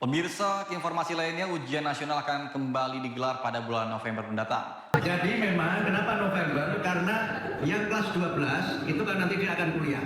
Pemirsa, informasi lainnya ujian nasional akan kembali digelar pada bulan November mendatang. Jadi memang kenapa November? Karena yang kelas 12 itu kan nanti dia akan kuliah.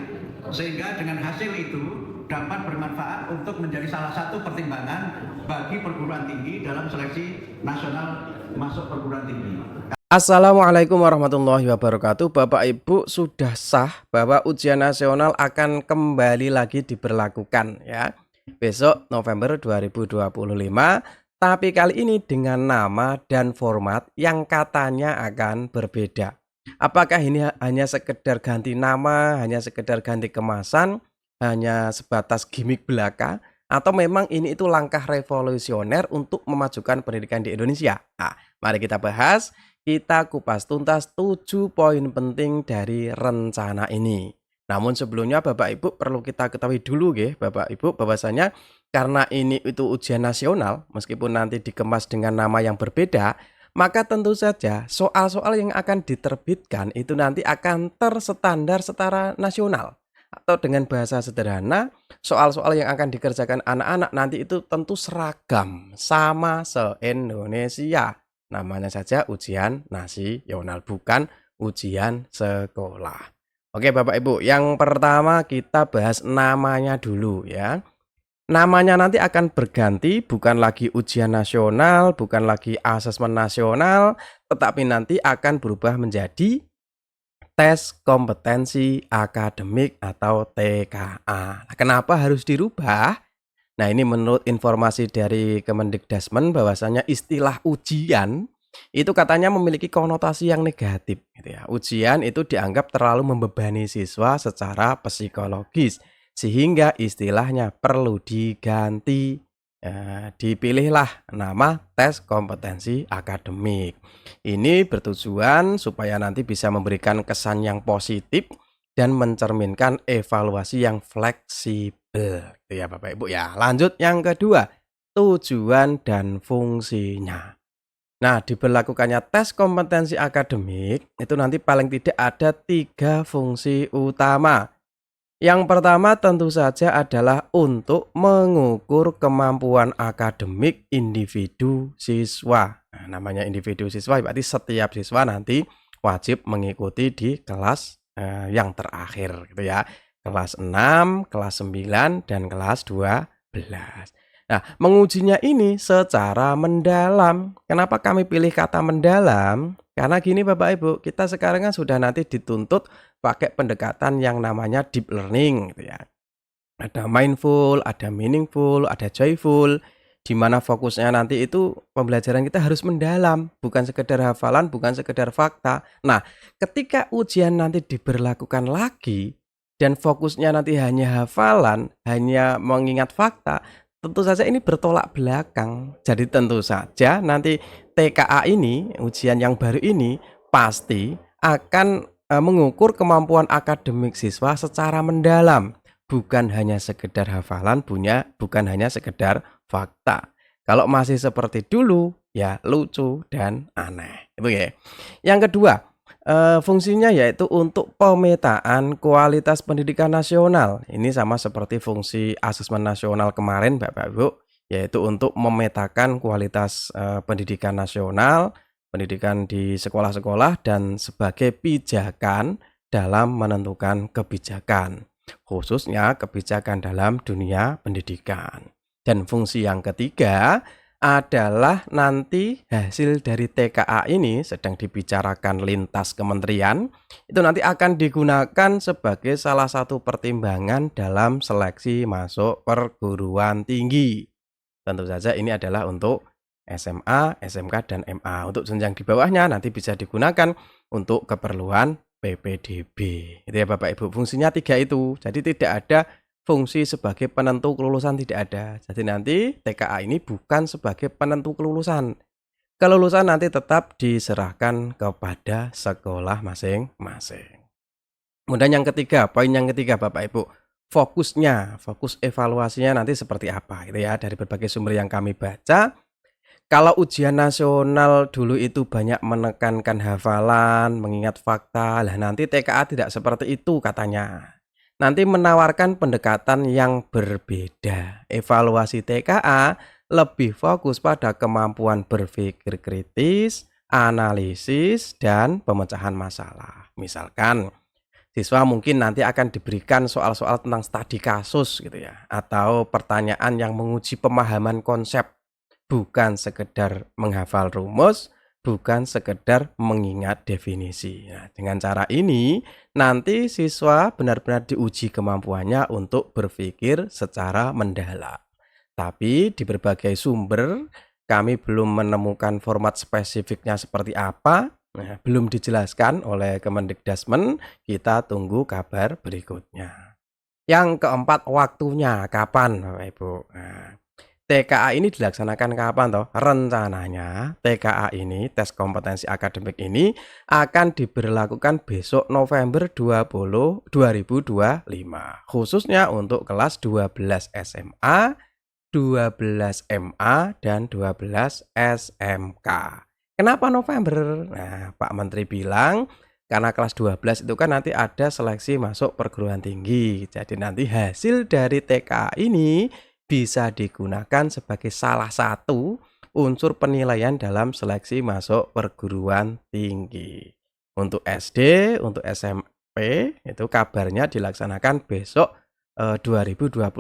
Sehingga dengan hasil itu dapat bermanfaat untuk menjadi salah satu pertimbangan bagi perguruan tinggi dalam seleksi nasional masuk perguruan tinggi. Assalamualaikum warahmatullahi wabarakatuh. Bapak Ibu, sudah sah bahwa ujian nasional akan kembali lagi diberlakukan ya. Besok November 2025, tapi kali ini dengan nama dan format yang katanya akan berbeda. Apakah ini hanya sekedar ganti nama, hanya sekedar ganti kemasan, hanya sebatas gimmick belaka, atau memang ini itu langkah revolusioner untuk memajukan pendidikan di Indonesia? Nah, mari kita bahas. Kita kupas tuntas 7 poin penting dari rencana ini. Namun sebelumnya Bapak Ibu perlu kita ketahui dulu Bapak Ibu, bahwasanya karena ini itu ujian nasional, meskipun nanti dikemas dengan nama yang berbeda, maka tentu saja soal-soal yang akan diterbitkan itu nanti akan terstandar secara nasional. Atau dengan bahasa sederhana, soal-soal yang akan dikerjakan anak-anak nanti itu tentu seragam, sama se-Indonesia. Namanya saja ujian nasional, bukan ujian sekolah. Oke Bapak Ibu, yang pertama kita bahas namanya dulu ya. Namanya nanti akan berganti, bukan lagi ujian nasional, bukan lagi asesmen nasional, tetapi nanti akan berubah menjadi tes kompetensi akademik atau TKA. Nah, kenapa harus dirubah? Nah, ini menurut informasi dari Kemendikbudrismen bahwasanya istilah ujian itu katanya memiliki konotasi yang negatif gitu ya. Ujian itu dianggap terlalu membebani siswa secara psikologis sehingga istilahnya perlu diganti. Dipilihlah nama tes kompetensi akademik. Ini bertujuan supaya nanti bisa memberikan kesan yang positif dan mencerminkan evaluasi yang fleksibel. Itu ya Bapak Ibu ya. Lanjut yang kedua, tujuan dan fungsinya. Nah, diberlakukannya tes kompetensi akademik itu nanti paling tidak ada 3 fungsi utama. Yang pertama tentu saja adalah untuk mengukur kemampuan akademik individu siswa. Nah, namanya individu siswa berarti setiap siswa nanti wajib mengikuti di kelas yang terakhir gitu ya. Kelas 6, kelas 9, dan kelas 12. Nah, mengujinya ini secara mendalam. Kenapa kami pilih kata mendalam? Karena gini Bapak Ibu, kita sekarang kan sudah nanti dituntut pakai pendekatan yang namanya deep learning gitu ya. Ada mindful, ada meaningful, ada joyful, di mana fokusnya nanti itu pembelajaran kita harus mendalam, bukan sekedar hafalan, bukan sekedar fakta. Nah, ketika ujian nanti diberlakukan lagi dan fokusnya nanti hanya hafalan, hanya mengingat fakta, tentu saja ini bertolak belakang. Jadi tentu saja nanti TKA ini, ujian yang baru ini pasti akan mengukur kemampuan akademik siswa secara mendalam, bukan hanya sekedar hafalan, bukan hanya sekedar fakta. Kalau masih seperti dulu, ya lucu dan aneh. Itu ya. Yang kedua, fungsinya yaitu untuk pemetaan kualitas pendidikan nasional. Ini sama seperti fungsi asesmen nasional kemarin Bapak Ibu, yaitu untuk memetakan kualitas pendidikan nasional, pendidikan di sekolah-sekolah, dan sebagai pijakan dalam menentukan kebijakan, khususnya kebijakan dalam dunia pendidikan. Dan fungsi yang ketiga adalah nanti hasil dari TKA ini sedang dibicarakan lintas kementerian, itu nanti akan digunakan sebagai salah satu pertimbangan dalam seleksi masuk perguruan tinggi. Tentu saja ini adalah untuk SMA, SMK, dan MA. Untuk jenjang di bawahnya nanti bisa digunakan untuk keperluan PPDB. Itu ya Bapak Ibu, fungsinya 3 itu. Jadi tidak ada fungsi sebagai penentu kelulusan, tidak ada. Jadi nanti TKA ini bukan sebagai penentu kelulusan. Kelulusan nanti tetap diserahkan kepada sekolah masing-masing. Kemudian yang ketiga, poin yang ketiga Bapak Ibu, fokus evaluasinya nanti seperti apa gitu ya. Dari berbagai sumber yang kami baca, kalau ujian nasional dulu itu banyak menekankan hafalan, mengingat fakta, lah nanti TKA tidak seperti itu katanya. nanti menawarkan pendekatan yang berbeda. Evaluasi TKA lebih fokus pada kemampuan berpikir kritis, analisis, dan pemecahan masalah. Misalkan, siswa mungkin nanti akan diberikan soal-soal tentang studi kasus gitu ya, atau pertanyaan yang menguji pemahaman konsep, bukan sekedar menghafal rumus, bukan sekedar mengingat definisi. Nah, dengan cara ini nanti siswa benar-benar diuji kemampuannya untuk berpikir secara mendalam. Tapi di berbagai sumber kami belum menemukan format spesifiknya seperti apa. Nah, belum dijelaskan oleh Kemendikdasmen, kita tunggu kabar berikutnya. Yang keempat, waktunya kapan, Bapak Ibu? Nah, TKA ini dilaksanakan kapan toh? Rencananya TKA ini, tes kompetensi akademik ini akan diberlakukan besok November 2025, khususnya untuk kelas 12 SMA, 12 MA, dan 12 SMK. Kenapa November? Nah, Pak Menteri bilang karena kelas 12 itu kan nanti ada seleksi masuk perguruan tinggi. Jadi nanti hasil dari TKA ini bisa digunakan sebagai salah satu unsur penilaian dalam seleksi masuk perguruan tinggi. Untuk SD, untuk SMP itu kabarnya dilaksanakan besok 2026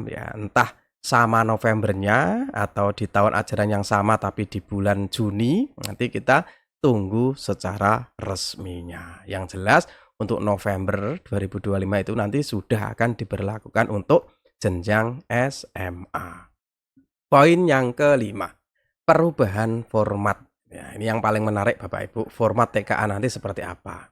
ya. Entah sama Novembernya atau di tahun ajaran yang sama tapi di bulan Juni, nanti kita tunggu secara resminya. Yang jelas untuk November 2025 itu nanti sudah akan diberlakukan untuk jenjang SMA. Poin yang kelima, perubahan format. Ya, ini yang paling menarik Bapak Ibu, format TKA nanti seperti apa.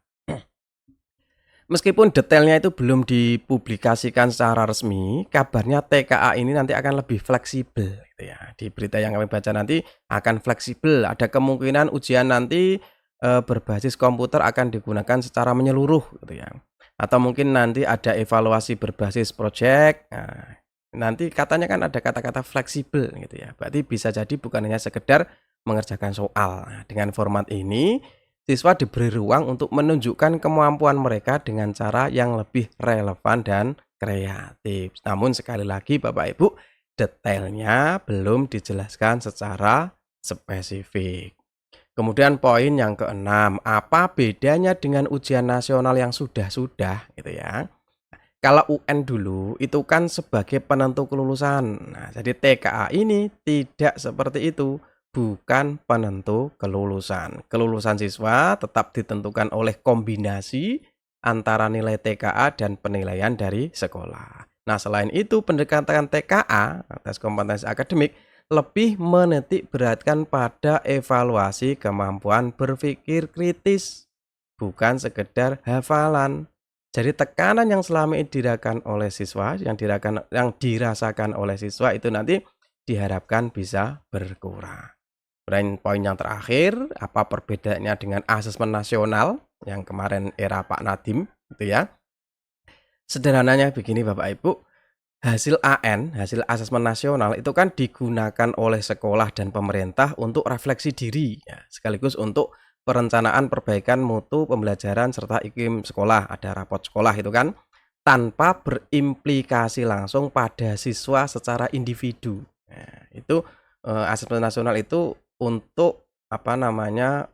Meskipun detailnya itu belum dipublikasikan secara resmi, kabarnya TKA ini nanti akan lebih fleksibel gitu ya. Di berita yang kami baca nanti akan fleksibel, ada kemungkinan ujian nanti berbasis komputer akan digunakan secara menyeluruh gitu ya. Atau mungkin nanti ada evaluasi berbasis project. Nah, nanti katanya kan ada kata-kata fleksibel gitu ya. Berarti bisa jadi bukan hanya sekedar mengerjakan soal. Nah, dengan format ini siswa diberi ruang untuk menunjukkan kemampuan mereka dengan cara yang lebih relevan dan kreatif. Namun sekali lagi Bapak Ibu, detailnya belum dijelaskan secara spesifik. Kemudian poin yang keenam, apa bedanya dengan ujian nasional yang sudah-sudah gitu ya. Kalau UN dulu itu kan sebagai penentu kelulusan. Nah, jadi TKA ini tidak seperti itu. Bukan penentu kelulusan. Kelulusan siswa tetap ditentukan oleh kombinasi antara nilai TKA dan penilaian dari sekolah. Nah, selain itu pendekatan TKA, tes kompetensi akademik, lebih menitik beratkan pada evaluasi kemampuan berpikir kritis, bukan sekedar hafalan. Jadi tekanan yang selama ini dirasakan oleh siswa, yang dirasakan oleh siswa itu nanti diharapkan bisa berkurang. Dan poin yang terakhir, apa perbedaannya dengan asesmen nasional yang kemarin era Pak Nadiem gitu ya. Sederhananya begini Bapak Ibu, hasil AN, hasil asesmen nasional itu kan digunakan oleh sekolah dan pemerintah untuk refleksi diri ya, sekaligus untuk perencanaan perbaikan mutu pembelajaran serta iklim sekolah, ada rapot sekolah itu kan, tanpa berimplikasi langsung pada siswa secara individu. Nah, itu asesmen nasional itu untuk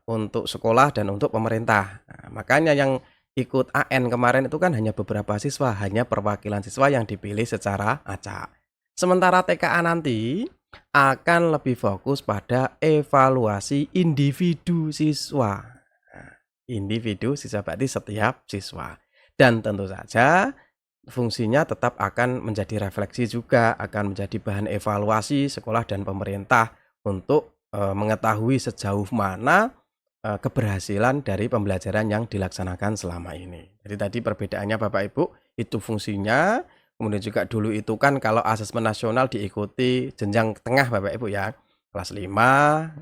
untuk sekolah dan untuk pemerintah. Nah, makanya yang ikut AN kemarin itu kan hanya beberapa siswa, hanya perwakilan siswa yang dipilih secara acak. Sementara TKA nanti akan lebih fokus pada evaluasi individu siswa. Nah, individu siswa berarti setiap siswa. Dan tentu saja fungsinya tetap akan menjadi refleksi juga, akan menjadi bahan evaluasi sekolah dan pemerintah untuk mengetahui sejauh mana keberhasilan dari pembelajaran yang dilaksanakan selama ini. Jadi tadi perbedaannya Bapak Ibu, itu fungsinya, kemudian juga dulu itu kan kalau asesmen nasional diikuti jenjang tengah Bapak Ibu ya, kelas 5,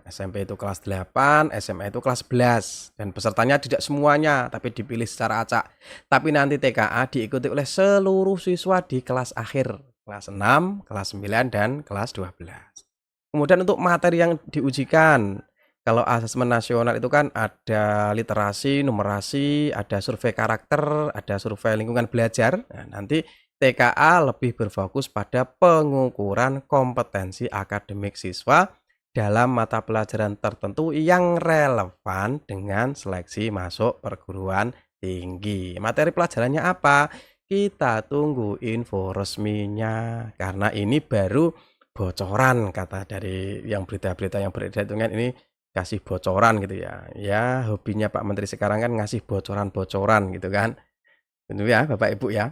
SMP itu kelas 8, SMA itu kelas 11, dan pesertanya tidak semuanya, tapi dipilih secara acak. Tapi nanti TKA diikuti oleh seluruh siswa di kelas akhir, kelas 6, kelas 9, dan kelas 12. Kemudian untuk materi yang diujikan, Kalau asesmen nasional itu kan ada literasi, numerasi, ada survei karakter, ada survei lingkungan belajar. Nah, nanti TKA lebih berfokus pada pengukuran kompetensi akademik siswa dalam mata pelajaran tertentu yang relevan dengan seleksi masuk perguruan tinggi. Materi pelajarannya apa? Kita tunggu info resminya karena ini baru bocoran kata dari yang berita-berita yang beredar itu kan ini kasih bocoran gitu ya. Ya hobinya Pak Menteri sekarang kan ngasih bocoran-bocoran gitu kan. Itu ya Bapak Ibu ya.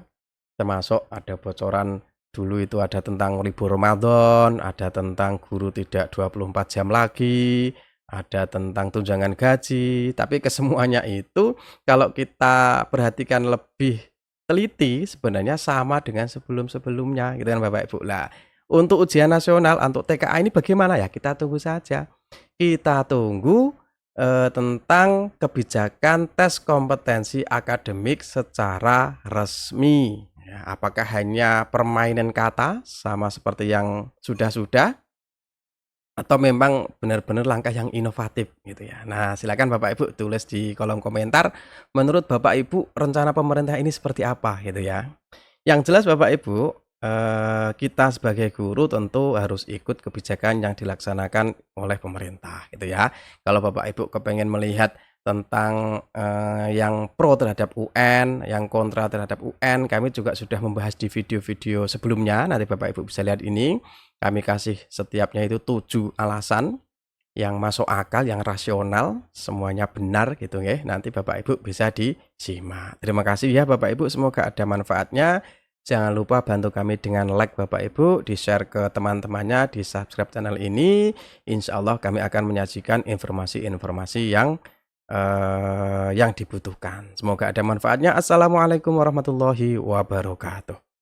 Termasuk ada bocoran dulu itu ada tentang libur Ramadan, ada tentang guru tidak 24 jam lagi, ada tentang tunjangan gaji, tapi kesemuanya itu kalau kita perhatikan lebih teliti sebenarnya sama dengan sebelum-sebelumnya gitu kan Bapak Ibu. Lah, untuk ujian nasional untuk TKA ini bagaimana ya? Kita tunggu saja. Kita tunggu tentang kebijakan tes kompetensi akademik secara resmi. Ya, apakah hanya permainan kata sama seperti yang sudah-sudah atau memang benar-benar langkah yang inovatif gitu ya. Nah, silakan Bapak Ibu tulis di kolom komentar menurut Bapak Ibu rencana pemerintah ini seperti apa gitu ya. Yang jelas Bapak Ibu, kita sebagai guru tentu harus ikut kebijakan yang dilaksanakan oleh pemerintah gitu ya. Kalau Bapak Ibu kepengen melihat tentang, yang pro terhadap UN, yang kontra terhadap UN, kami juga sudah membahas di video-video sebelumnya, nanti Bapak Ibu bisa lihat ini. Kami kasih setiapnya itu 7 alasan yang masuk akal, yang rasional, semuanya benar gitu ya. Nanti Bapak Ibu bisa disimak. Terima kasih ya Bapak Ibu, semoga ada manfaatnya. Jangan lupa bantu kami dengan like Bapak Ibu, di-share ke teman-temannya, di-subscribe channel ini. Insya Allah kami akan menyajikan informasi-informasi yang dibutuhkan. Semoga ada manfaatnya. Assalamualaikum warahmatullahi wabarakatuh.